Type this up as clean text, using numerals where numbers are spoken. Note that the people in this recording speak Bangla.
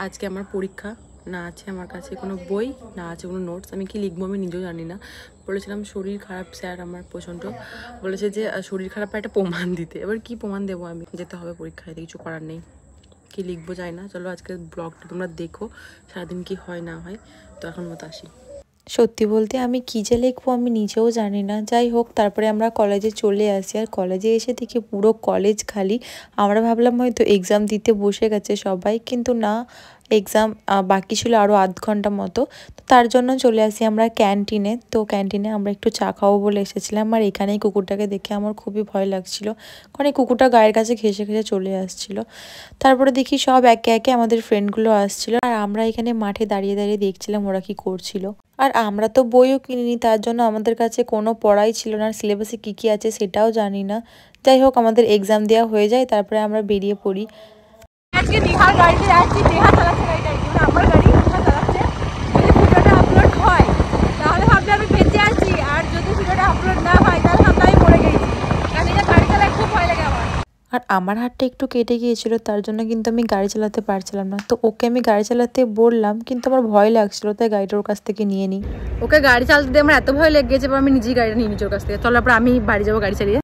আজকে আমার পরীক্ষা, না আছে আমার কাছে কোনো বই, না আছে কোনো নোটস। আমি কি লিখবো আমি নিজেও জানি না। বলেছিলাম শরীর খারাপ স্যার আমার প্রচণ্ড, বলেছে যে শরীর খারাপ একটা প্রমাণ দিতে। এবার কি প্রমাণ দেবো, আমি যেতে হবে পরীক্ষায়, কিছু করার নেই। কি লিখবো যাই না। চলো আজকে ব্লগটা তোমরা দেখো সারাদিন কি হয় না হয়। তো এখন মতো আসি। সত্যি বলতে আমি কী যে লিখবো আমি নিজেও জানি না। যাই হোক, তারপরে আমরা কলেজে চলে আসি, আর কলেজে এসে দেখি পুরো কলেজ খালি। আমরা ভাবলাম হয়তো এক্সাম দিতে বসে গেছে সবাই, কিন্তু না, এক্সাম বাকি ছিল আরও আধ ঘন্টা মতো। তো তার জন্য চলে আসি আমরা ক্যান্টিনে। তো ক্যান্টিনে আমরা একটু চা খাবো বলে এসেছিলাম, আর এখানেই কুকুরটাকে দেখে আমার খুবই ভয় লাগছিল, কারণ এই কুকুরটা গায়ের কাছে ঘেঁষে ঘেঁষে চলে আসছিল। তারপরে দেখি সব একে একে আমাদের ফ্রেন্ডগুলো আসছিল, আর আমরা এখানে মাঠে দাঁড়িয়ে দাঁড়িয়ে দেখছিলাম ওরা কি করছিল। আর আমরা তো বইও কিনিনি, তার জন্য আমাদের কাছে কোনো পড়াই ছিল না, সিলেবাসে কী কী আছে সেটাও জানি না। যাই হোক, আমাদের এক্সাম দেওয়া হয়ে যায়, তারপরে আমরা বেরিয়ে পড়ি। আজকে নেহার গাড়িতে যাচ্ছি, নেহা চালাচ্ছে গাড়িটা, আমার গাড়ি নেহা চালাচ্ছে। যদি ভিডিওটা আপলোড হয় তাহলে ভাবলে আমি বেঁচে আছি, আর যদি ভিডিওটা আপলোড না হয় তাহলে ভাবলে আমি মরে গেছি, কারণ এটা গাড়ি চালায় খুব ভয় লাগে আমার। আর আমার হাতটা একটু কেটে গিয়েছিল, তার জন্য কিন্তু আমি গাড়ি চালাতে পারছিলাম না। তো ওকে আমি গাড়ি চালাতে বললাম, কিন্তু আমার ভয় লাগছিল, তাই গাড়িটা ওর কাছ থেকে নিয়ে নিই। ওকে গাড়ি চালাতে আমার এত ভয় লেগে গেছে, আমি নিজেই গাড়িটা নিয়ে নিচ্ছি ওর কাছ থেকে। চলো তারপর আমি বাড়ি যাবো গাড়ি চালিয়ে।